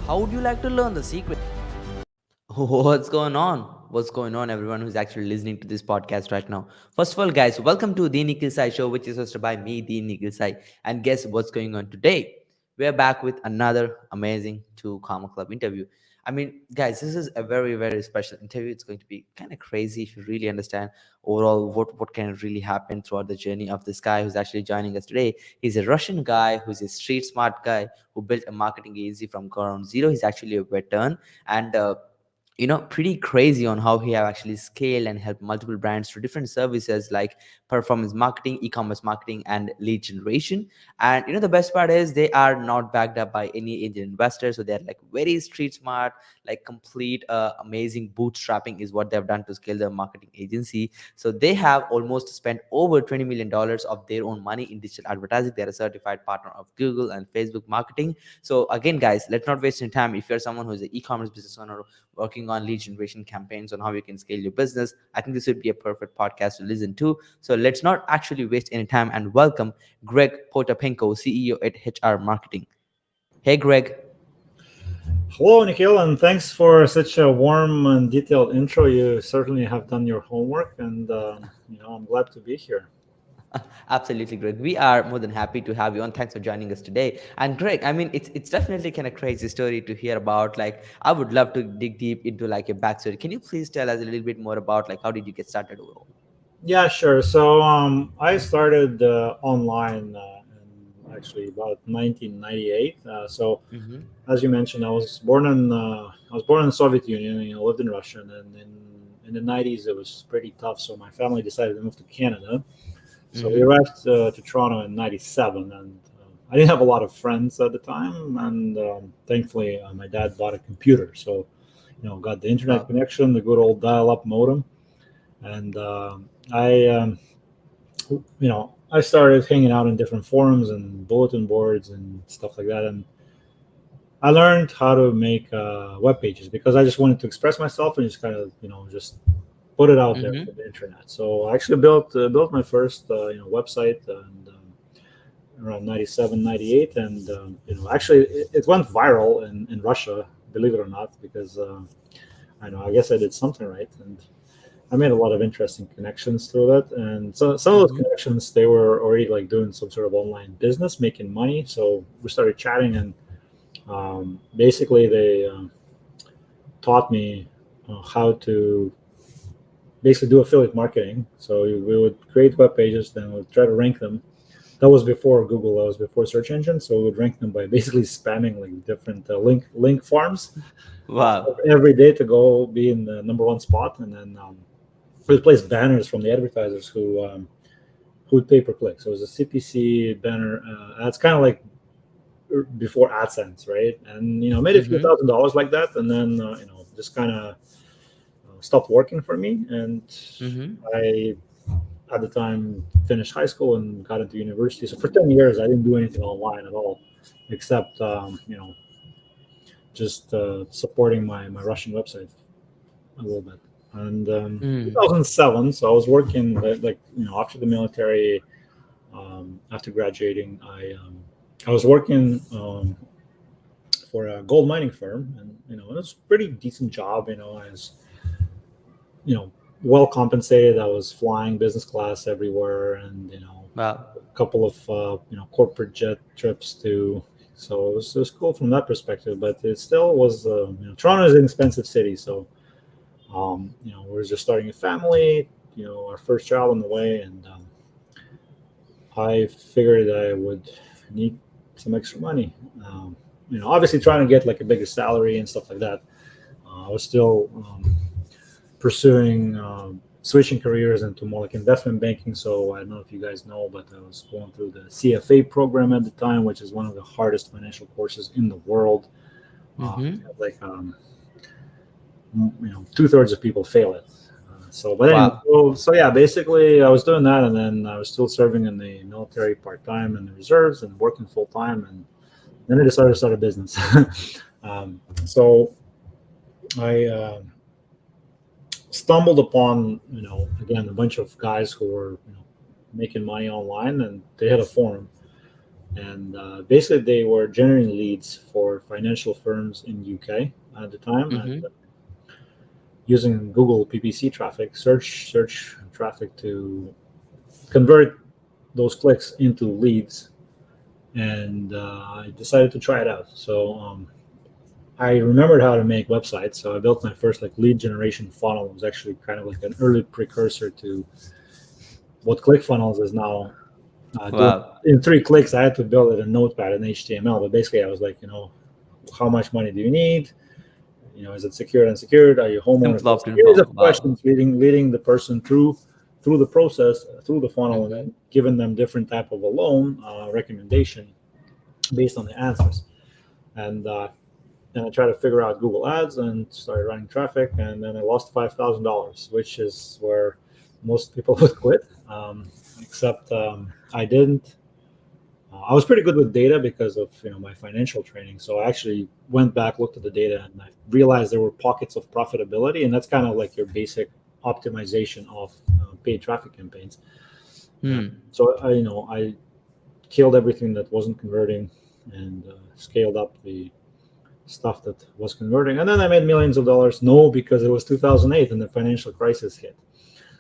How would you like to learn the secret? What's going on? What's going on, everyone who's actually listening to this podcast right now? First of all, guys, welcome to the Nikhil Sai Show, which is hosted by me, the Nikhil Sai. And guess what's going on today? We're back with another amazing Two Comma Club interview. I mean, guys, this is a very, very special interview. It's going to be kind of crazy if you really understand overall what can really happen throughout the journey of this guy who's actually joining us today. He's a Russian guy who's a street smart guy who built a marketing agency from ground zero. He's actually a veteran and pretty crazy on how he have actually scaled and helped multiple brands through different services like performance marketing, e-commerce marketing, and lead generation. And the best part is they are not backed up by any angel investors, so they're like very street smart, like complete amazing bootstrapping is what they've done to scale their marketing agency. So they have almost spent over $20 million of their own money in digital advertising. They're a certified partner of Google and Facebook marketing. So again, guys, let's not waste any time. If you're someone who's an e-commerce business owner working on lead generation campaigns on how you can scale your business, I think this would be a perfect podcast to listen to. So let's not actually waste any time and welcome Greg Potapenko, CEO at HR Marketing. Hey, Greg. Hello, Nikhil, and thanks for such a warm and detailed intro. You certainly have done your homework, and I'm glad to be here. Absolutely, Greg. We are more than happy to have you on. Thanks for joining us today. And Greg, I mean, it's definitely kind of crazy story to hear about. Like, I would love to dig deep into like your backstory. Can you please tell us a little bit more about like how did you get started overall? Yeah, sure. So I started online actually about 1998. Mm-hmm. As you mentioned, I was born in the Soviet Union. Lived in Russia, and then in the 90s it was pretty tough. So my family decided to move to Canada. So we Mm-hmm. arrived to Toronto in '97, and I didn't have a lot of friends at the time. And thankfully, my dad bought a computer, so got the internet Wow. connection, the good old dial-up modem, and I started hanging out in different forums and bulletin boards and stuff like that, and I learned how to make web pages because I just wanted to express myself and just kind of just put it out there Mm-hmm. for the internet. So I actually built my first website and around 97, 98, and actually it went viral in Russia, believe it or not, because I guess I did something right, and I made a lot of interesting connections through that. And so some of those Mm-hmm. connections, they were already like doing some sort of online business, making money. So we started chatting, and basically they taught me how to basically do affiliate marketing. So we would create web pages, then we'd try to rank them. That was before Google. That was before search engine. So we would rank them by basically spamming like different link farms uh, Wow. every day to go be in the number one spot, and then we would place banners from the advertisers who would pay per click. So it was a CPC banner. That's kind of like before AdSense, right? And made a few Mm-hmm. $1,000s like that, and then just kind of stopped working for me. And Mm-hmm. I, at the time, finished high school and got into university. So for 10 years, I didn't do anything online at all, except just supporting my Russian website a little bit. And 2007, so I was working like after the military, after graduating, I was working for a gold mining firm, and it was a pretty decent job. I was you know well compensated. I was flying business class everywhere, and Wow. a couple of corporate jet trips too. So it was cool from that perspective, but it still was. Toronto is an expensive city, so we were just starting a family. Our first child on the way, and I figured I would need some extra money. Obviously trying to get like a bigger salary and stuff like that. I was still pursuing switching careers into more like investment banking. So I don't know if you guys know, but I was going through the CFA program at the time, which is one of the hardest financial courses in the world. Mm-hmm. Like 2/3 of people fail it. But anyway, Wow. so yeah, basically I was doing that, and then I was still serving in the military part time in the reserves and working full time, and then I decided to start a business. So I stumbled upon again a bunch of guys who were making money online, and they had a forum. and basically they were generating leads for financial firms in UK at the time, and Mm-hmm. using Google PPC traffic, search traffic to convert those clicks into leads, and I decided to try it out. So I remembered how to make websites, so I built my first like lead generation funnel. It was actually kind of like an early precursor to what ClickFunnels is now doing. Wow. In 3 clicks, I had to build it in Notepad and HTML, but basically I was like, how much money do you need? Is it secured, unsecured? Are you homeowners? Simple A opt-in series form. of Wow. questions, leading the person through the process, through the funnel, and Mm-hmm. then giving them different type of a loan recommendation based on the answers. And then I tried to figure out Google Ads and started running traffic, and then I lost $5,000, which is where most people would quit. Except I didn't. I was pretty good with data because of my financial training. So I actually went back, looked at the data, and I realized there were pockets of profitability, and that's kind of like your basic optimization of paid traffic campaigns. Uh, Hmm. so I killed everything that wasn't converting and scaled up the stuff that was converting, and then I made millions of dollars. No, because it was 2008 and the financial crisis hit.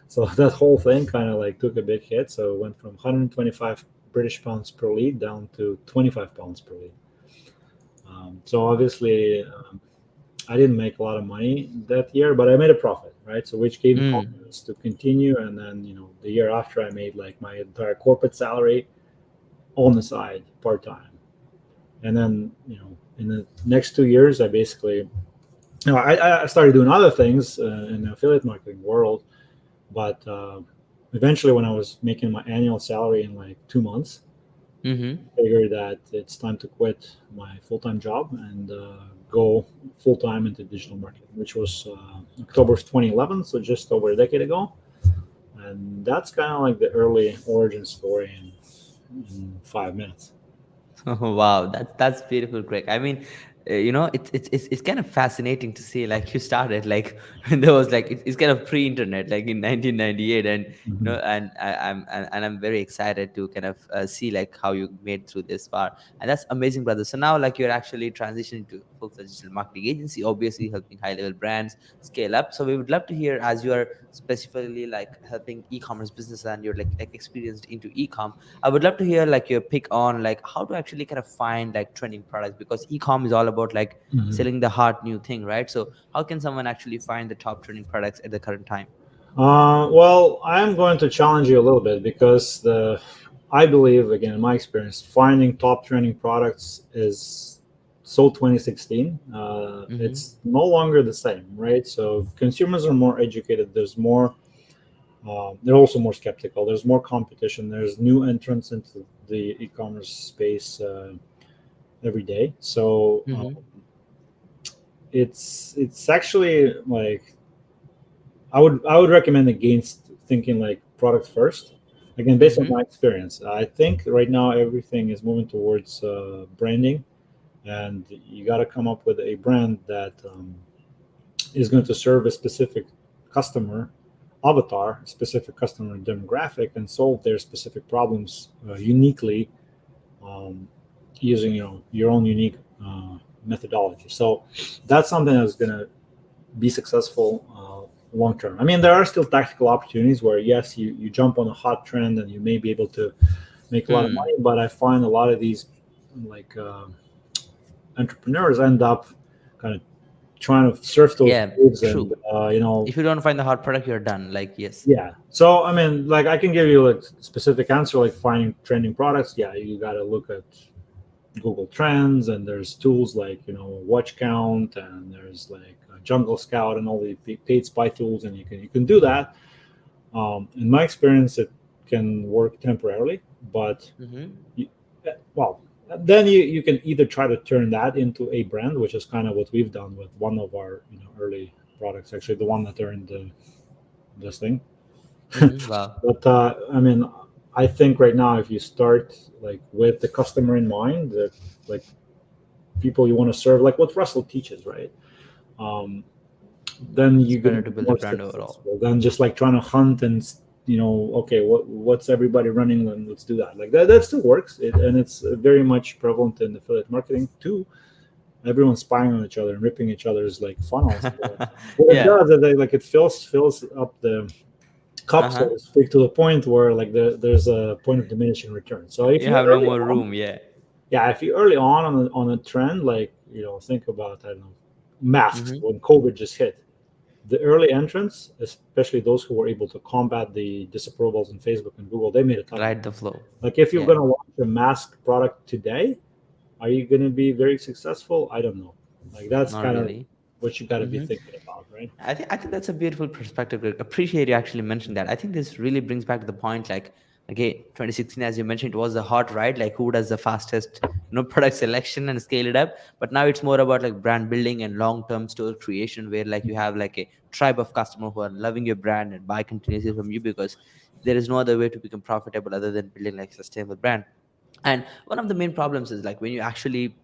So that whole thing kind of like took a big hit. So it went from 125 British pounds per lead down to 25 pounds per lead. So obviously, I didn't make a lot of money that year, but I made a profit, right? So which gave me Hmm. confidence to continue. And then the year after, I made like my entire corporate salary on the side part time. And then in the next 2 years, I basically I started doing other things in the affiliate marketing world, but eventually, when I was making my annual salary in like 2 months, Mm-hmm. I figured that it's time to quit my full time job and go full time into digital marketing, which was October of 2011, so just over a decade ago. And that's kind of like the early origin story in 5 minutes. Wow, that's beautiful, Greg. I mean, it's kind of fascinating to see like you started like when there was like it's kind of pre-internet like in 1998, and Mhm. and I'm very excited to kind of see like how you made through this far, and that's amazing, brother. So now like you're actually transitioning to full-fledged digital marketing agency, obviously helping high-level brands scale up. So we would love to hear, as you are specifically like helping e-commerce business and you're like experienced into e-com, I would love to hear like your pick on like how to actually kind of find like trending products, because e-com is all about like Mhm. selling the hot new thing, right? So how can someone actually find the top trending products at the current time? Well, I'm going to challenge you a little bit because I believe, again, in my experience, finding top trending products is so 2016. Mm-hmm. It's no longer the same, right? So consumers are more educated. They're also more skeptical. There's more competition. There's new entrants into the e-commerce space every day. So Mm-hmm. it's actually like I would recommend against thinking like product first. Again, based on Mm-hmm. my experience, I think right now everything is moving towards branding, and you got to come up with a brand that is going to serve a specific customer avatar, specific customer demographic, and solve their specific problems uniquely, um, using your own unique methodology. So that's something that's going to be successful long term. I mean, there are still tactical opportunities where yes, you jump on a hot trend and you may be able to make a lot of money, Hmm. but I find a lot of these like entrepreneurs end up kind of trying to surf those Yeah, waves and true. If you don't find the hot product, you're done. Like, yes. yeah. So I mean, like I can give you like specific answer like finding trending products. Yeah, you got to look at Google Trends, and there's tools like Watch Count, and there's like Jungle Scout, and all the paid spy tools, and you can do that. In my experience, it can work temporarily, but Mm-hmm. you, well, then you can either try to turn that into a brand, which is kind of what we've done with one of our early products, actually the one that earned this thing. Mm-hmm. Wow. But I mean, I think right now if you start like with the customer in mind, that like people you want to serve, like what Russell teaches, right? Um, then It's you're going better to to be build a more brand overall. successful than just like trying to hunt and okay, what's everybody running, and let's do that. Like that still works, and it's very much prevalent in affiliate marketing too. Everyone's spying on each other and ripping each other's like funnels. But what it Yeah. does is like it fills up the cup, so Uh-huh. to speak, to the point where like there's a point of diminishing return. So if You you have no early more on, room. Yeah. yeah, if you early on a trend, like think about, I don't know, masks Mm-hmm. when COVID just hit. The early entrants, especially those who were able to combat the disapprovals in Facebook and Google, they made a ton of money. Ride the flow. Like if you're Yeah. going to launch a mask product today, are you going to be very successful? I don't know. Like that's Not kind of really. what you got to be Mm-hmm. thinking about, right? I think that's a beautiful perspective, Greg. Appreciate you actually mentioned that. I think this really brings back to the point, like, again, 2016, as you mentioned, it was the hot ride, like who does the fastest, product selection and scale it up. But now it's more about like brand building and long-term store creation, where like you have like a tribe of customers who are loving your brand and buy continuously from you, because there is no other way to become profitable other than building like sustainable brand. And one of the main problems is like when you actually,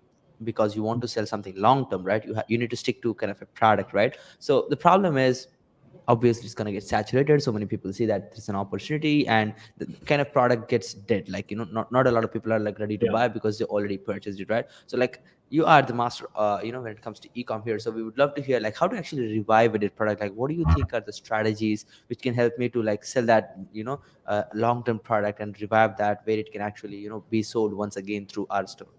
because you want to sell something long term, right, you need to stick to kind of a product, right? So the problem is, obviously it's going to get saturated, so many people see that there's an opportunity, and the kind of product gets dead, like not a lot of people are like ready to Yeah. buy because they already purchased it, right? So like you are the master, when it comes to e-com here, so we would love to hear like how to actually revive a product. Like what do you think are the strategies which can help me to like sell that, long-term product and revive that, where it can actually be sold once again through our store.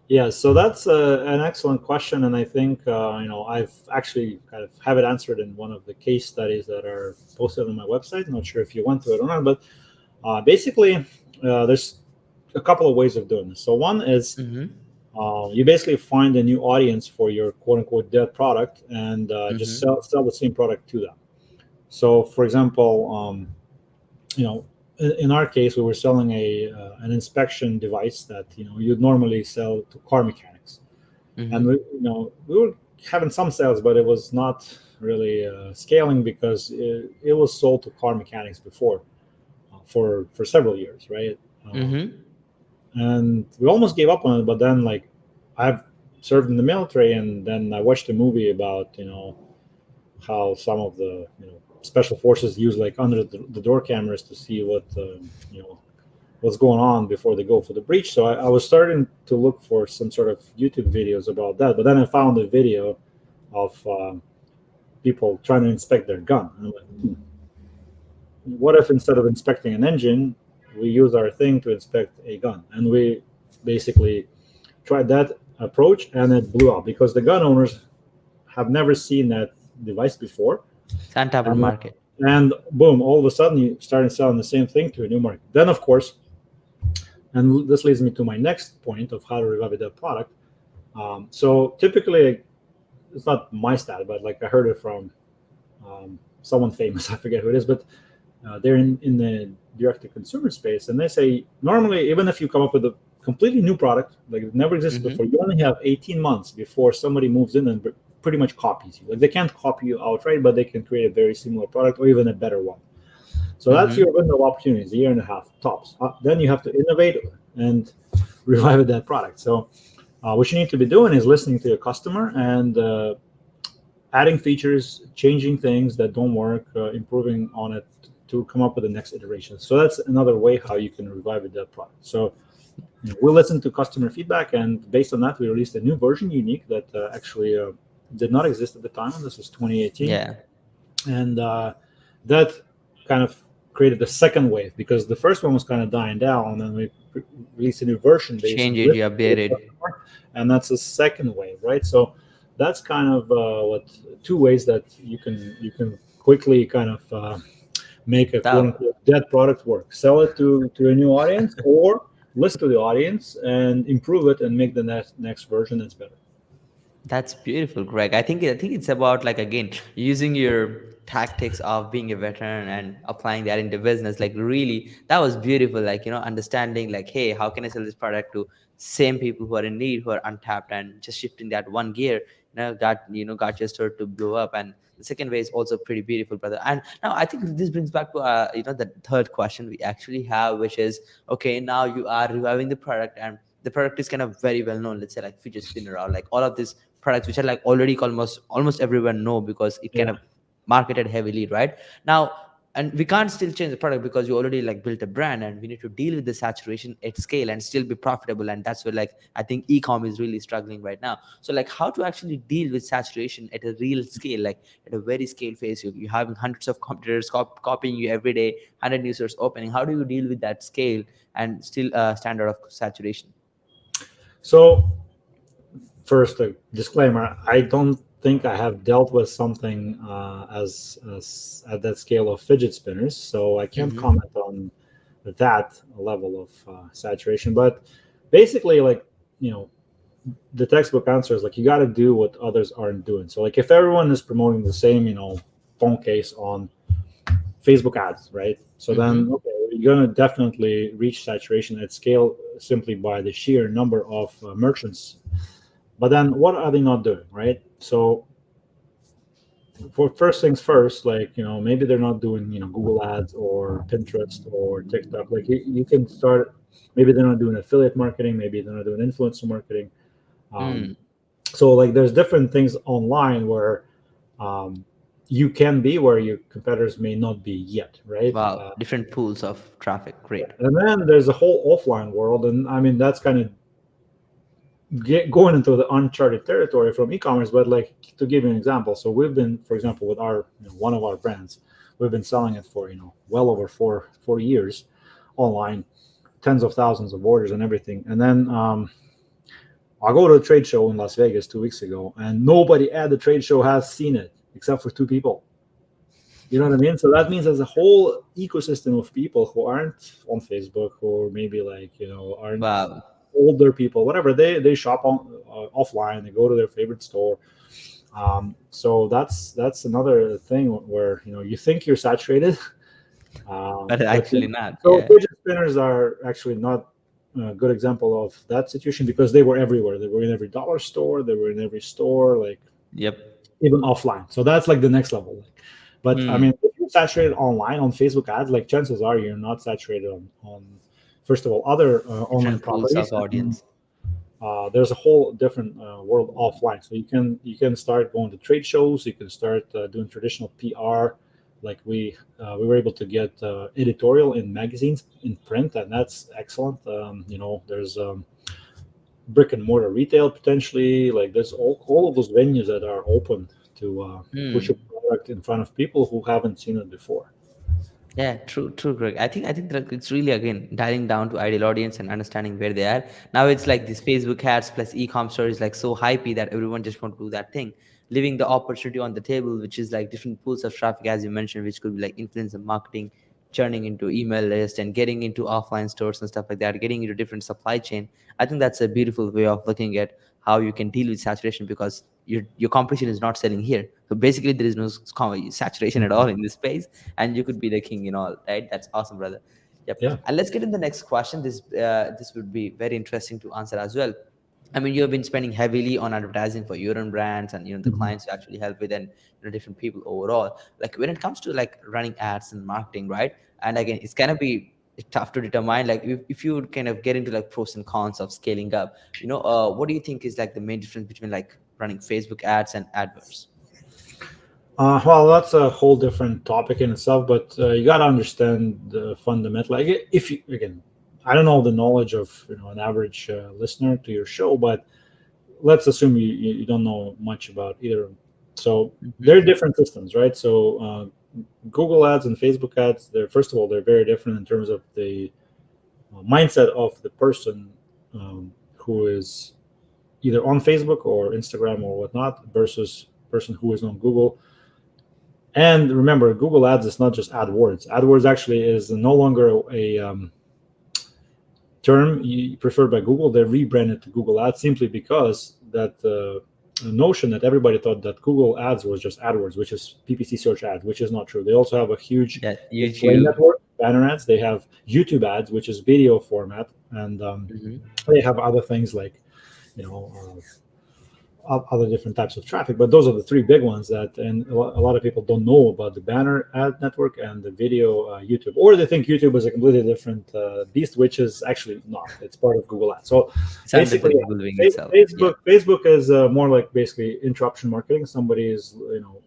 Yeah, so that's an excellent question, and I think I've actually kind of have it answered in one of the case studies that are posted on my website. Not sure if you went to it or not, but basically, there's a couple of ways of doing this. So one is Mm-hmm. you basically find a new audience for your quote unquote dead product, and just Mm-hmm. sell the same product to them. So, for example, you know, in our case, we were selling an inspection device that you'd normally sell to car mechanics, and Mm-hmm. we were having some sales, but it was not really scaling because it was sold to car mechanics before for several years, right? Mm-hmm. And we almost gave up on it, but then like I've served in the military, and then I watched a movie about how some of the special forces use like under the door cameras to see what's going on before they go for the breach. So I was starting to look for some sort of YouTube videos about that, but then I found a video of people trying to inspect their gun. And I'm like, what if instead of inspecting an engine, we use our thing to inspect a gun? And we basically tried that approach, and it blew up because the gun owners have never seen that device before. It's untapped And, market. and boom, all of a sudden you started selling the same thing to a new market. Then, of course, and this leads me to my next point of how to revive that product. So typically, it's not my stat, but like I heard it from someone famous. I forget who it is, but they're in the direct to consumer space, and they say normally, even if you come up with a completely new product, like it never existed Mm-hmm. before, you only have 18 months before somebody moves in and pretty much copies you. Like they can't copy you outright, but they can create a very similar product or even a better one. So that's Mm-hmm. your window of opportunities, a year and a half tops. Then you have to innovate and revive that product. So what you need to be doing is listening to your customer and adding features, changing things that don't work, improving on it to come up with the next iteration. So that's another way how you can revive that product. So we listened to customer feedback, and based on that, we released a new version, unique, that actually did not exist at the time. This was 2018, Yeah. and that kind of created the second wave because the first one was kind of dying down, and then we released a new version based on Change it, you listening to the updated. customer, and that's the second wave, right? So that's kind of what two ways that you can quickly kind of make a quote That unquote dead product work. Sell it to a new audience, or listen to the audience and improve it and make the next version that's better. That's beautiful, Greg. I think it's about like again using your tactics of being a veteran and applying that into business. Like really, that was beautiful. Like understanding like, hey, how can I sell this product to same people who are in need, who are untapped, and just shifting that one gear, got your store to blow up. And the second way is also pretty beautiful, brother. And now I think this brings back to the third question we actually have, which is okay, now you are reviving the product, and the product is kind of very well known. Let's say like fidget spinner or like all of this products which are like already almost everyone know because it kind Yeah. of marketed heavily right now. and we can't still change the product because you already like built a brand, and we need to deal with the saturation at scale and still be profitable. And that's where like I think e-com is really struggling right now. So like how to actually deal with saturation at a real scale, like at a very scale phase. You're having hundreds of competitors copying you every day, 100 users opening. How do you deal with that scale and still stand out of saturation? So first, a disclaimer: I don't think I have dealt with something as at that scale of fidget spinners, so I can't Hmm. comment on that level of saturation. But basically, like, you know, the textbook answer is like you got to do what others aren't doing. So like if everyone is promoting the same, phone case on Facebook ads, right? So then, Hmm. okay, you're going to definitely reach saturation at scale simply by the sheer number of merchants. But then what are they not doing, right? So for first things first, like, maybe they're not doing, Google ads or Pinterest or TikTok. Like you can start, maybe they're not doing affiliate marketing, maybe they're not doing influencer marketing. Um, Mm. so like there's different things online where um, you can be where your competitors may not be yet, right? Wow, different pools of traffic. Great. And then there's a whole offline world, and I mean that's kind of going into the uncharted territory from e-commerce. But like to give you an example, so we've been, for example, with our one of our brands, we've been selling it for well over four years online, tens of thousands of orders and everything. And then I go to a trade show in Las Vegas 2 weeks ago, and nobody at the trade show has seen it except for two people. You know what I mean? So that means there's a whole ecosystem of people who aren't on Facebook, or maybe like aren't Wow. older people, whatever. They shop offline. They go to their favorite store. So that's another thing where you think you're saturated, But but actually not. so Yeah. fidget spinners are actually not a good example of that situation because they were everywhere. They were in every dollar store. They were in every store, like Yep. even offline. So that's like the next level. But I Hmm. mean, if you're saturated online on Facebook ads, like chances are you're not saturated on first of all, other online Different pools of properties. And audience. there's a whole different world offline. So you can start going to trade shows. You can start doing traditional PR. Like we were able to get editorial in magazines in print, and that's excellent. There's brick and mortar retail potentially. Like there's all of those venues that are open to push a Hmm. product in front of people who haven't seen it before. Yeah, true, Greg. I think that it's really again dialing down to ideal audience and understanding where they are. Now it's like this Facebook ads plus e-com stories like so hypey that everyone just want to do that thing, leaving the opportunity on the table, which is like different pools of traffic as you mentioned, which could be like influencer marketing, churning into email list and getting into offline stores and stuff like that, getting into different supply chain. I think that's a beautiful way of looking at how you can deal with saturation because your competition is not selling here. So basically, there is no saturation at all Mhm. in this space, and you could be the king in all, right? That's awesome, brother. Yep. Yeah. And let's get in the next question. This would be very interesting to answer as well. I mean, you've been spending heavily on advertising for your own brands and the Mhm. clients you actually help with, and different people overall. Like when it comes to like running ads and marketing, right? And again, it's gonna be tough to determine. Like if you would kind of get into like pros and cons of scaling up, what do you think is like the main difference between like running Facebook ads and AdWords? Well, that's a whole different topic in itself, but you got to understand the fundamental. Like, if you again, I don't know the knowledge of an average listener to your show, but let's assume you don't know much about either. So Hmm. they're different systems, right? So Google ads and Facebook ads, they're first of all they're very different in terms of the mindset of the person who is either on Facebook or Instagram or whatnot versus person who is on Google. And remember, Google Ads is not just AdWords. AdWords actually is no longer a term preferred by Google. They rebranded to Google Ads simply because that notion that everybody thought that Google Ads was just AdWords, which is PPC search ads, which is not true. They also have a huge Yeah, display YouTube. network, banner ads. They have YouTube ads, which is video format, and Hmm. they have other things like you know. Other different types of traffic, but those are the three big ones that, and a lot of people don't know about the banner ad network and the video YouTube, or they think YouTube is a completely different beast, which is actually not. It's part of Google Ads. So It's under the basically, Google wing itself. Yeah. Facebook is more like basically interruption marketing. Somebody is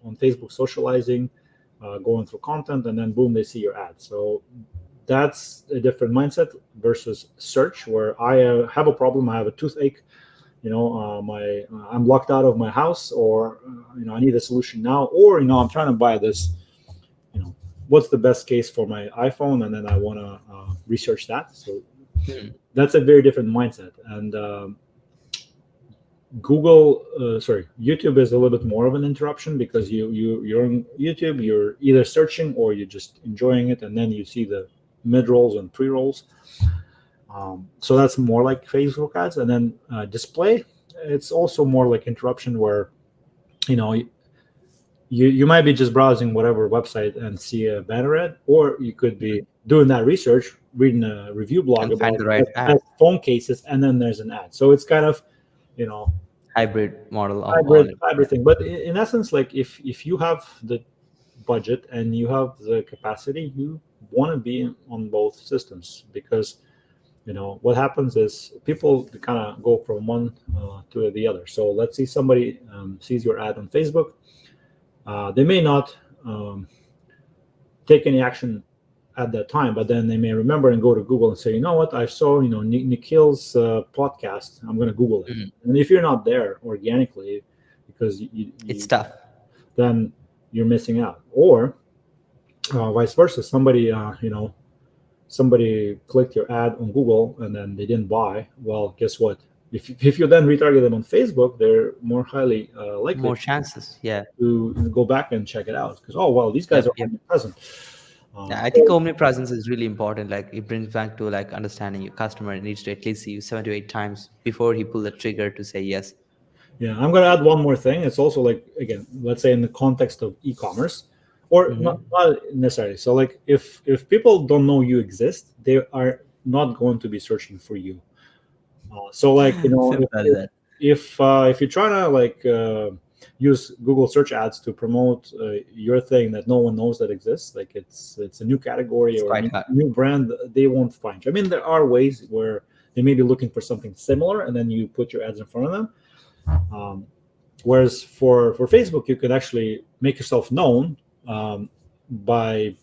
on Facebook socializing. going through content, and then boom, they see your ad. So that's a different mindset versus search, where I have a problem, I have a toothache, my I'm locked out of my house, or I need a solution now, or I'm trying to buy this, you know what's the best case for my iPhone, and then I want to research that. So Hmm. that's a very different mindset. And YouTube is a little bit more of an interruption, because you're on YouTube, you're either searching or you're just enjoying it, and then you see the mid rolls and pre rolls. So that's more like Facebook ads. And then display, it's also more like interruption, where you know you might be just browsing whatever website and see a banner ad, or you could Hmm. be doing that research, reading a review blog And find about the right ad. best phone cases, and then there's an ad. So it's kind of you know Hybrid model of all hybrid it. hybrid thing. But in essence, like, if you have the budget and you have the capacity, you want to be on both systems, because what happens is people kind of go from one to the other. So let's see, somebody sees your ad on Facebook. They may not take any action at that time, but then they may remember and go to Google and say, you know what, I saw Nikhil's podcast, I'm going to Google it. Mhm. And if you're not there organically, because It's tough. then you're missing out. Or vice versa, somebody clicked your ad on Google and then they didn't buy. Well, guess what? If you then retarget them on Facebook, they're more highly likely More chances. Yeah. to go back and check it out, because, oh well, these guys Yep. are Yep. omnipresent. Yeah, I think So, omnipresence is really important. Like it brings back to like understanding your customer needs to at least see you 7 to 8 times before he pull the trigger to say yes. yeah, I'm going to add one more thing. It's also like, again, let's say in the context of e-commerce, or Hmm. not necessarily. So like, if people don't know you exist, they are not going to be searching for you. So like, Simple as that. if you're trying to like use Google search ads to promote your thing that no one knows that exists, like it's a new category It's or a quite new, hard. new brand, they won't find you. I mean, there are ways where they may be looking for something similar, and then you put your ads in front of them. Um, Whereas for Facebook, you could actually make yourself known by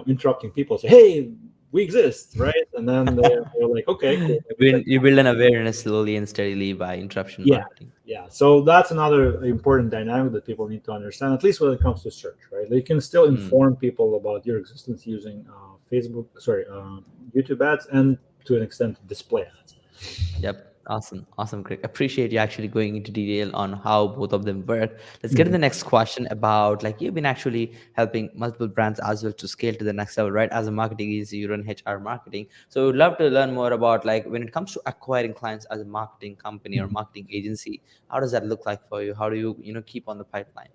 interrupting people. Say, hey, we exist, right? And then they're like, okay, cool, let me check it You out. build an awareness slowly and steadily by interruption Yeah, marketing. yeah. So that's another important dynamic that people need to understand, at least when it comes to search, right? They can still Hmm. inform people about your existence using YouTube ads, and to an extent, display ads. Yep. Awesome. Awesome. Great. Appreciate you actually going into detail on how both of them work. Let's get to Mhm. the next question about like you've been actually helping multiple brands as well to scale to the next level, right? As a marketing agency, you run HR marketing. So we'd love to learn more about like when it comes to acquiring clients as a marketing company or marketing agency, how does that look like for you? How do you keep on the pipeline?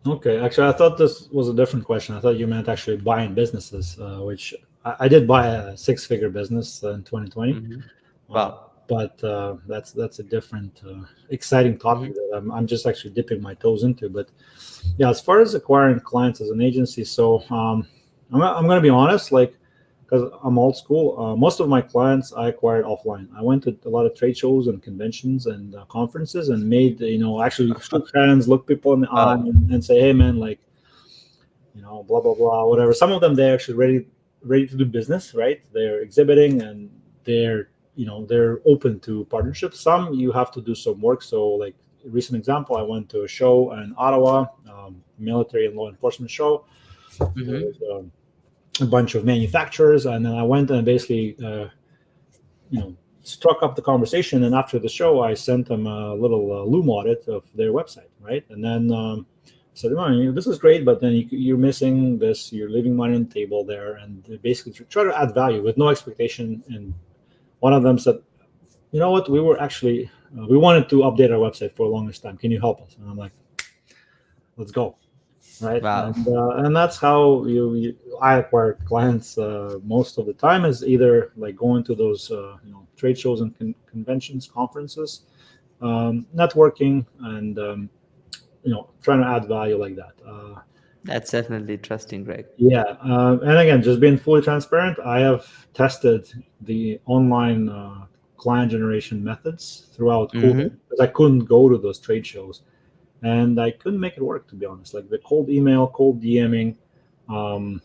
Okay, actually, I thought this was a different question. I thought you meant actually buying businesses, which I did buy a six-figure business in 2020. Hmm. Uh, Wow. but that's a different exciting topic Hmm. that I'm just actually dipping my toes into. But yeah, as far as acquiring clients as an agency, so I'm going to be honest, like, because I'm old school. Most of my clients I acquired offline. I went to a lot of trade shows and conventions and conferences, and made actually shook hands, look people in the eye, Wow. and say, hey man, like, blah blah blah, whatever. Some of them, they're actually ready to do business, right? They're exhibiting, and they're open to partnerships. Some you have to do some work. So like, a recent example, I went to a show in Ottawa, military and law enforcement show. There was Hmm. a bunch of manufacturers, and then I went and basically struck up the conversation. And after the show, I sent them a little loom audit of their website, right? And then said, well, this is great, but then you're missing this. You're leaving money on the table there, and they basically try to add value with no expectation. And one of them said, you know what, we were actually we wanted to update our website for the longest time. Can you help us? And I'm like, let's go, right? Wow. And that's how I acquire clients most of the time, is either like going to those trade shows and conventions, conferences, networking, and trying to add value like that. That's definitely trusting, Greg. Yeah, and again, just being fully transparent, I have tested the online client generation methods throughout COVID, Hmm. because I couldn't go to those trade shows, and I couldn't make it work, to be honest. Like the cold email, cold DMing, um,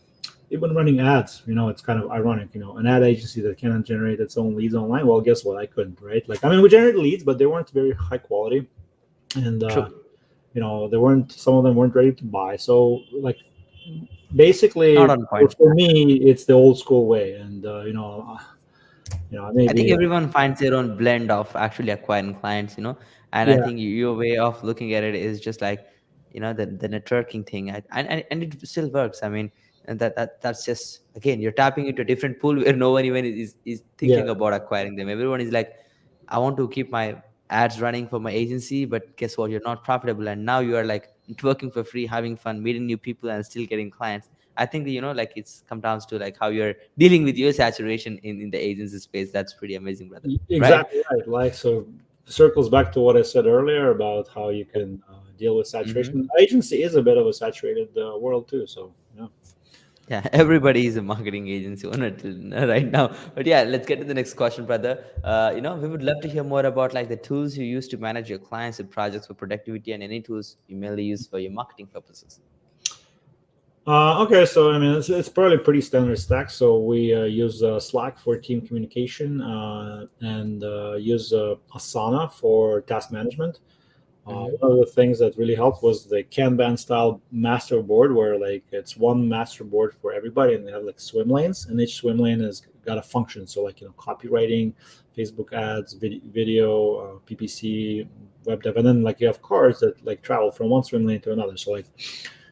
even running ads. It's kind of ironic. An ad agency that cannot generate its own leads online. Well, guess what? I couldn't, right? Like, I mean, we generated leads, but they weren't very high quality, and True. they weren't. Some of them weren't ready to buy. So, like, basically, Not on for, point. for me, it's the old school way, and I think maybe everyone finds their own blend of actually acquiring clients, and I yeah, think your way of looking at it is just like, the networking thing, and it still works. I mean, and that's just, again, you're tapping into a different pool where no one even is yeah. thinking about acquiring them. Everyone is like, I want to keep my ads running for my agency, but guess what? You're not profitable, and now you are like working for free, having fun, meeting new people, and still getting clients. I think that, like it's come down to like how you're dealing with your saturation in the agency space. That's pretty amazing, brother. Right? Exactly right. Like, so circles back to what I said earlier about how you can deal with Hmm. saturation. Agency is a bit of a saturated world too. So yeah. Yeah, everybody is a marketing agency owner right now. But yeah, let's get to the next question, brother. We would love to hear more about like the tools you use to manage your clients and projects for productivity, and any tools you mainly use for your marketing purposes. Okay, so I mean it's probably pretty standard stack. So we use Slack for team communication and use Asana for task management. Hmm. One of the things that really helped was the Kanban style master board, where like it's one master board for everybody, and they have like swim lanes, and each swim lane has got a function. So like copywriting, Facebook ads, video, PPC, web dev, and then like you have cards that like travel from one swim lane to another. So like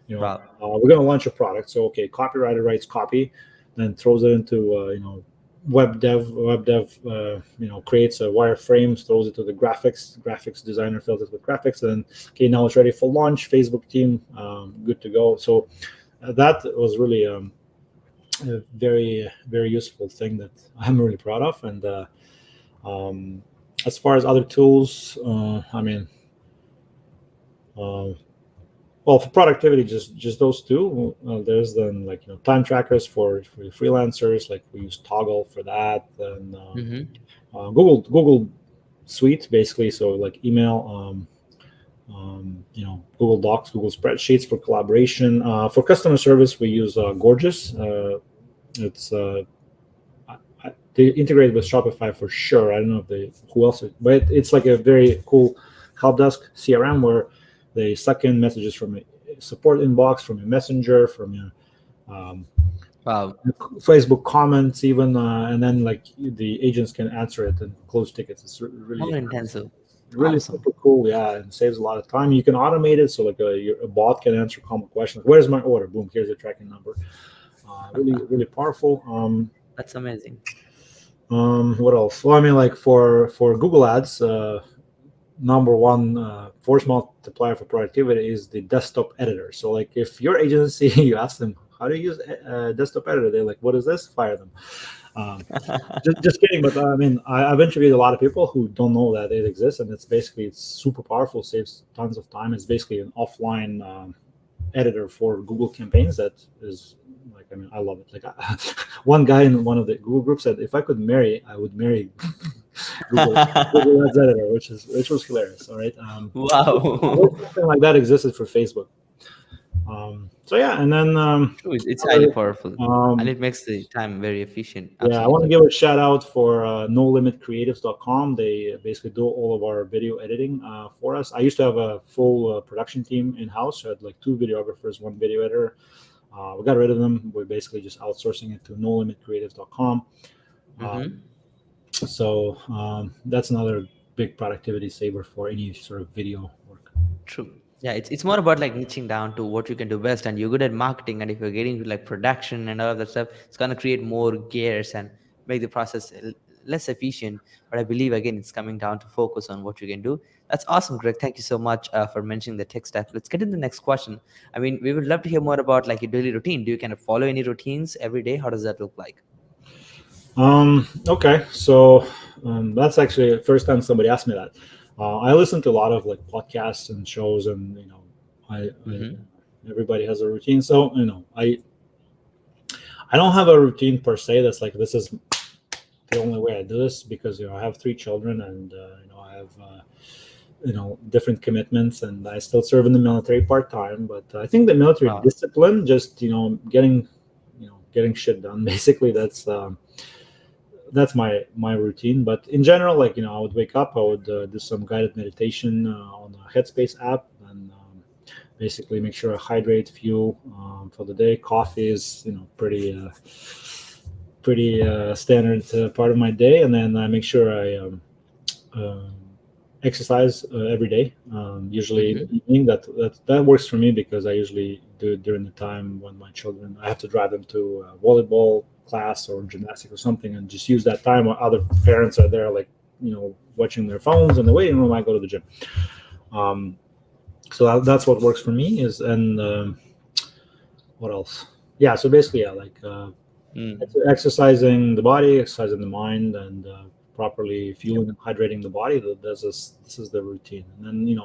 Wow. we're going to launch a product. So okay, copywriter writes copy, then throws it into web dev creates a wireframe, throws it to the graphics designer, fills it with graphics, and then okay, now it's ready for launch. Facebook team, good to go. So that was really a very very useful thing that I'm really proud of. And um, as far as other tools, I mean. Uh, Well, for productivity, just those two. There's then like time trackers for freelancers. Like we use Toggle for that, and Hmm. Google Suite basically. So like email, Google Docs, Google Spreadsheets for collaboration. For customer service, we use Gorgeous. It's they integrate with Shopify for sure. I don't know if they who else, but it's like a very cool help desk CRM where they suck in messages from a support inbox, from your messenger, from your Wow. Facebook comments, even, and then like the agents can answer it and close tickets. It's More really, intensive. really Awesome. super cool. Yeah, and saves a lot of time. You can automate it, so like a bot can answer common questions. Where's my order? Boom, here's the tracking number. Really, really powerful. That's amazing. What else? Well, I mean, like for Google Ads, number one force multiplier for productivity is the desktop editor. So, like, if your agency, you ask them how to use a desktop editor, they're like, "What is this?" Fire them. Um, just kidding, but I mean, I've interviewed a lot of people who don't know that it exists, and it's super powerful, saves tons of time. It's basically an offline editor for Google campaigns that is like, I mean, I love it. Like one guy in one of the Google groups said, if I could marry, I would marry Google Ads editor, which was hilarious. All right, I wish Wow. something like that existed for Facebook. So yeah, and then True. It's highly other, powerful, and um, it makes the time very efficient. yeah, I want to Absolutely. give a shout out for nolimitcreatives.com. They basically do all of our video editing for us. I used to have a full production team in house. I had like two videographers, one video editor. We got rid of them. We're basically just outsourcing it to nolimitcreatives.com. Um, Hmm. so that's another big productivity saver for any sort of video work. True. Yeah, it's more about like niching down to what you can do best, and you're good at marketing. And if you're getting to like production and all of that stuff, it's gonna create more gears and make the process less efficient. But I believe again, it's coming down to focus on what you can do. That's awesome, Greg. Thank you so much for mentioning the tech stack. Let's get into the next question. I mean, we would love to hear more about like your daily routine. Do you kind of follow any routines every day? How does that look like? Okay, so that's actually the first time somebody asked me that. I listen to a lot of like podcasts and shows, and I Mm-hmm. everybody has a routine. So I don't have a routine per se. That's like this is the only way I do this because I have three children, and I have different commitments, and I still serve in the military part-time. But I think the military Wow. discipline, just getting shit done, basically, that's my routine. But in general, like, I would wake up, I would do some guided meditation on a Headspace app, and basically make sure I hydrate, fuel for the day. Coffee is pretty standard part of my day, and then I make sure I um, exercise every day. Usually in Mm-hmm. the evening. That works for me because I usually do it during the time when my children, I have to drive them to volleyball class or gymnastic or something, and just use that time while other parents are there, like, watching their phones in the waiting room. I go to the gym. Um, so that's what works for me. Is and What else? Yeah. So basically, yeah, like Mm. exercising the body, exercising the mind, and properly fueling and hydrating the body. This is the routine. And then,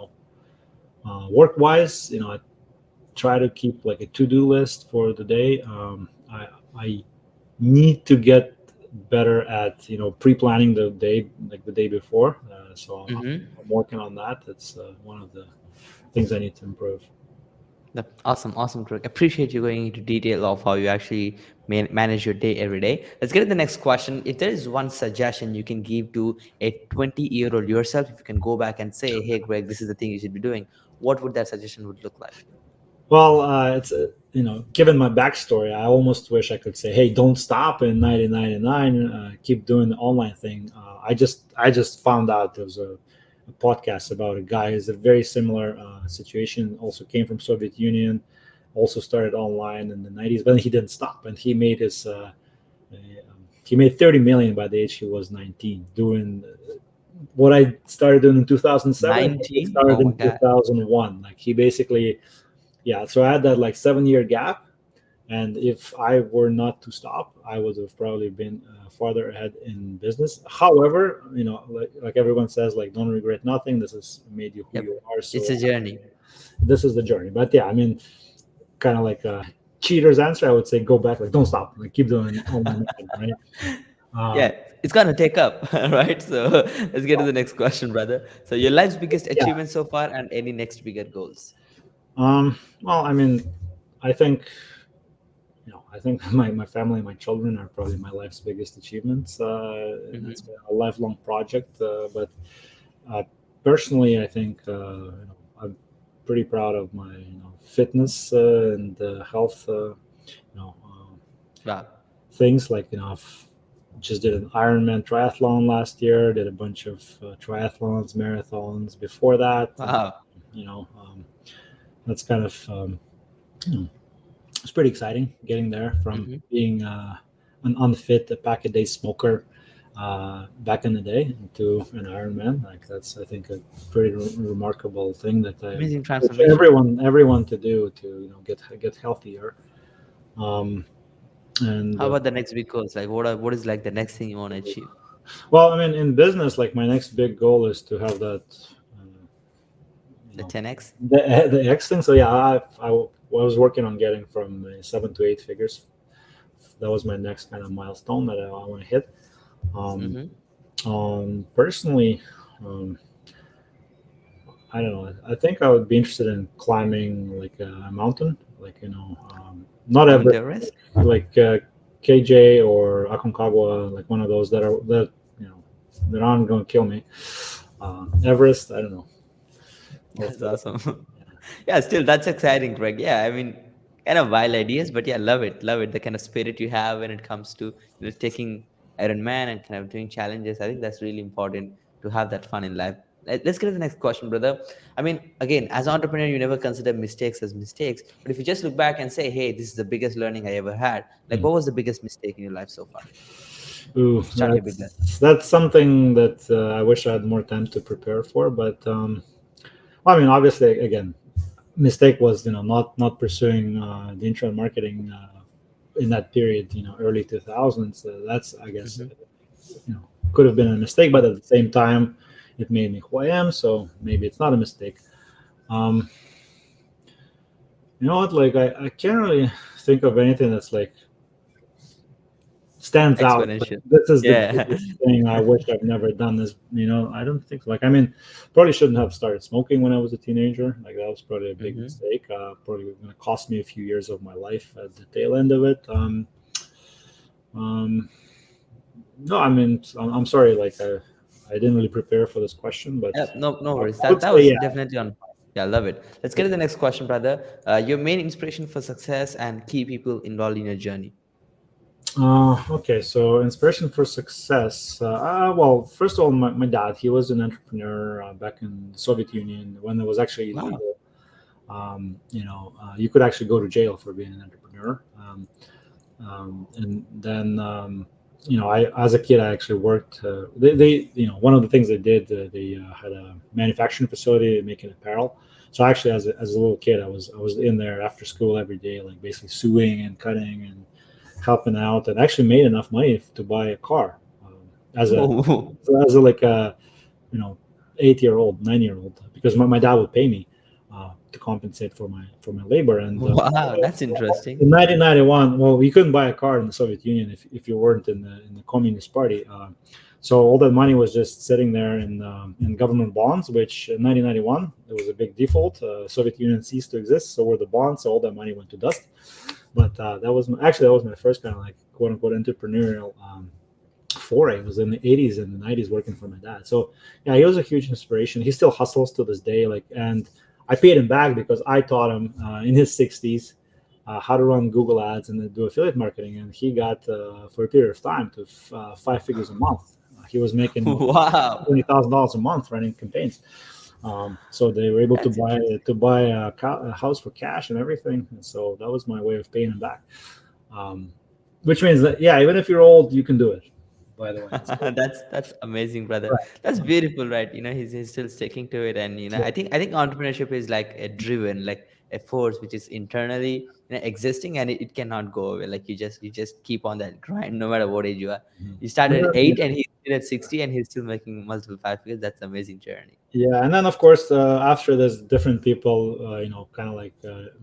work wise, I try to keep like a to-do list for the day. I need to get better at pre-planning the day, like the day before. So Mm-hmm. I'm working on that. That's one of the things I need to improve. Awesome, awesome, Greg. Appreciate you going into detail of how you actually manage your day every day. Let's get to the next question. If there is one suggestion you can give to a 20-year-old yourself, if you can go back and say, "Hey, Greg, this is the thing you should be doing," what would that suggestion would look like? Well, it's given my backstory, I almost wish I could say, "Hey, don't stop in 1999. Keep doing the online thing." I just found out there was a podcast about a guy who's a very similar situation. Also came from Soviet Union, also started online in the 90s, but he didn't stop, and he made 30 million by the age he was 19, doing what I started doing in 2007. He 19? started Oh my in God. 2001. Like, he basically, yeah. So I had that like 7 year gap, and if I were not to stop, I would have probably been farther ahead in business. However, like everyone says, like, don't regret nothing. This has made you who Yep. you are. It's So a journey. this is the journey. But yeah, I mean, kind of like a cheater's answer, I would say go back, like, don't stop, like, keep doing online marketing, right? Um, Yeah, it's gonna take up, right? So let's get to the next question, brother. So your life's biggest yeah. achievement so far and any next bigger goals. Well, I mean, I think I think my family and my children are probably my life's biggest achievements. And it's Mm-hmm. been a lifelong project. But uh, personally, I think I'm pretty proud of my fitness and health. You know, Wow. things like, I've just did an Ironman triathlon last year. Did a bunch of triathlons, marathons before that, and Wow. you know, um, that's kind of you know, it's pretty exciting getting there from Mm-hmm. being an unfit pack a day smoker back in the day to an Ironman. Like, that's, I think, a pretty remarkable thing that I Amazing wish transformation. everyone to do to get healthier. Um, and How about the next big goals? Like what is like the next thing you want to achieve? Well, I mean, in business, like, my next big goal is to have that. Uh, you The know 10x? the X thing. So yeah, I was working on getting from 7 to 8 figures. That was my next kind of milestone that I want to hit. Um, Mm-hmm. Personally, um, I don't know. I think I would be interested in climbing like a mountain, like, not Going to Everest, Everest? like KJ or Aconcagua, like one of those that you know that aren't going to kill me. Everest, I don't know. We'll That's figure awesome. it out. Yeah, still that's exciting, Greg. Yeah, I mean, kind of wild ideas, but yeah, love it, love it. The kind of spirit you have when it comes to taking Iron Man and kind of doing challenges. I think that's really important to have that fun in life. Let's get to the next question, brother. I mean, again, as an entrepreneur, you never consider mistakes as mistakes, but if you just look back and say, "Hey, this is the biggest learning I ever had," like, Hmm. what was the biggest mistake in your life so far? Ooh, Start your big lesson. that's something that I wish I had more time to prepare for. But well, I mean, obviously, again, mistake was, not pursuing the internet marketing in that period, early 2000s. That's, I guess, Mm-hmm. could have been a mistake, but at the same time, it made me who I am. So maybe it's not a mistake. Um, you know what? Like, I can't really think of anything that's like stands out. Like, Exponential. this is the Yeah. biggest thing I wish I've never done. Is I don't think like I mean, probably shouldn't have started smoking when I was a teenager. Like that was probably a big Hmm. mistake. Probably going to cost me a few years of my life at the tail end of it. Um, no, I mean, I'm sorry. Like I didn't really prepare for this question, but Yeah, no, no worries. I That would that say was yeah. definitely on point. Yeah, I love it. Let's get to the next question, brother. Your main inspiration for success and key people involved in your journey. Okay, so inspiration for success. Well, first of all, my dad, he was an entrepreneur back in the Soviet Union when it was actually Wow. illegal. You could actually go to jail for being an entrepreneur. And then, I as a kid, I actually worked. One of the things they did, they had a manufacturing facility making apparel. So actually, as a little kid, I was in there after school every day, like basically sewing and cutting and helping out, and actually made enough money to buy a car as a Oh, as a like a you know 8-year old 9-year old because my dad would pay me to compensate for my labor. And wow, that's interesting. in 1991, well, you couldn't buy a car in the Soviet Union if you weren't in the Communist Party. So all that money was just sitting there in government bonds, which in 1991 there was a big default. Soviet Union ceased to exist, so were the bonds. So all that money went to dust. But that was my first kind of like quote unquote entrepreneurial foray. It was in the 80s and the 90s working for my dad. So yeah, he was a huge inspiration. He still hustles to this day. And I paid him back because I taught him in his 60s how to run Google ads and then do affiliate marketing. And he got for a period of time to 5 figures a month. He was making Wow, $20,000 a month running campaigns. So they were able to that's buy interesting. a house for cash and everything. And so that was my way of paying him back. Um, which means that yeah, even if you're old, you can do it. By the way, so, That's amazing, brother. right. That's beautiful, right? He's still sticking to it, and Yeah. I think entrepreneurship is like a driven, like a force which is internally existing, and it cannot go away. Like you just keep on that grind, no matter what age you are. Mhm. You started And at then, yeah, 8, and he's still at 60, and he's still making multiple 5 figures. That's amazing journey. yeah, and then of course after there's different people, kind of like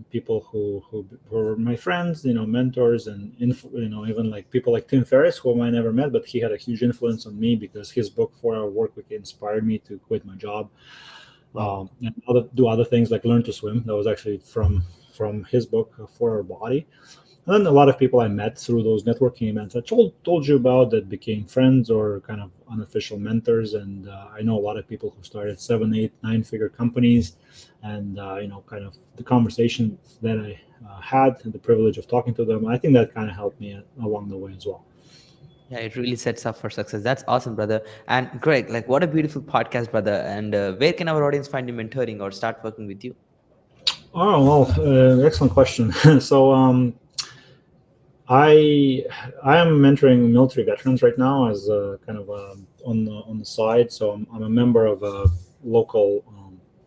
people who were my friends, mentors, and even like people like Tim Ferriss, whom I never met, but he had a huge influence on me because his book 4 Hour Work Week inspired me to quit my job Wow. and do other things like learn to swim. That was actually from his book 4 Hour Body. And then a lot of people I met through those networking events I told you about that became friends or kind of unofficial mentors. And I know a lot of people who started 7, 8, 9 figure companies. And, kind of the conversations that I had and the privilege of talking to them, I think that kind of helped me along the way as well. Yeah, it really sets up for success. That's awesome, brother. And Greg, like, what a beautiful podcast, brother. And where can our audience find you mentoring or start working with you? Oh, well, excellent question. So, I am mentoring military veterans right now as kind of on the side. So I'm a member of a local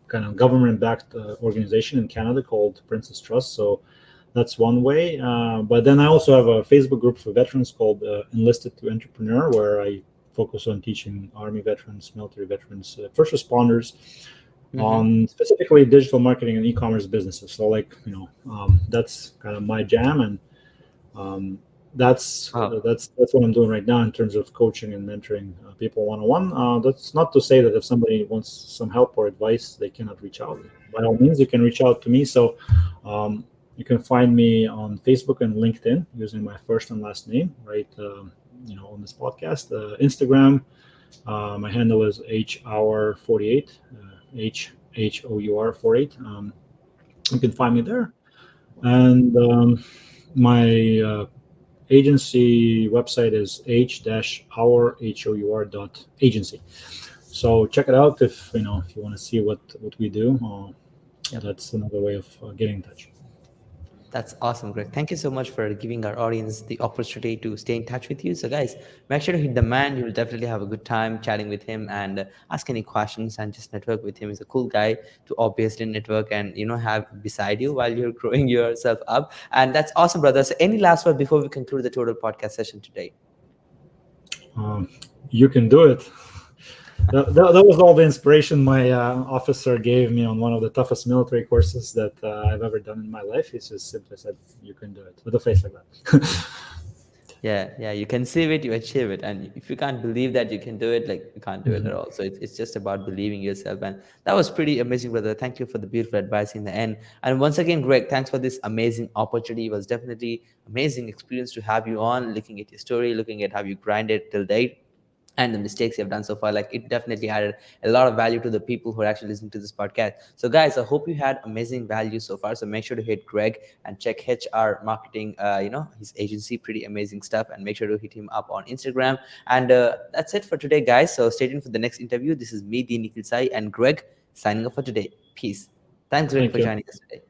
kind of government-backed organization in Canada called Princess Trust. So that's one way. But then I also have a Facebook group for veterans called Enlisted to Entrepreneur, where I focus on teaching Army veterans, military veterans, first responders Mm-hmm. on specifically digital marketing and e-commerce businesses. So that's kind of my jam. And um, Wow. that's what I'm doing right now in terms of coaching and mentoring people one on one. That's not to say that if somebody wants some help or advice, they cannot reach out. By all means, you can reach out to me. So you can find me on Facebook and LinkedIn using my first and last name, right? On this podcast, Instagram. My handle is hour48, hour48. You can find me there, and my agency website is h-hour.agency. So check it out if you want to see what we do. Yep. That's another way of getting in touch. That's awesome, Greg. Thank you so much for giving our audience the opportunity to stay in touch with you. So, guys, make sure to hit the man. You'll definitely have a good time chatting with him and ask any questions and just network with him. He's a cool guy to obviously network and have beside you while you're growing yourself up. And that's awesome, brother. So, any last word before we conclude the total podcast session today? Um, you can do it. That was all the inspiration my officer gave me on one of the toughest military courses that I've ever done in my life. He just simply said, "You can do it," with a face like that. Yeah, you conceive it, you achieve it, and if you can't believe that you can do it, like you can't do it at Mhm. all. So it's just about believing yourself, and that was pretty amazing, brother. Thank you for the beautiful advice in the end. And once again, Greg, thanks for this amazing opportunity. It was definitely amazing experience to have you on, looking at your story, looking at how you grinded till date, and the mistakes you've done so far. Like, it definitely added a lot of value to the people who are actually listening to this podcast. So guys, I hope you had amazing value so far. So make sure to hit Greg and check HR Marketing, his agency, pretty amazing stuff, and make sure to hit him up on Instagram. And that's it for today, guys. So stay tuned for the next interview. This is me, the Nikhil Sai, and Greg, signing off for today. Peace. Thanks, Greg, Thank for you. joining us today.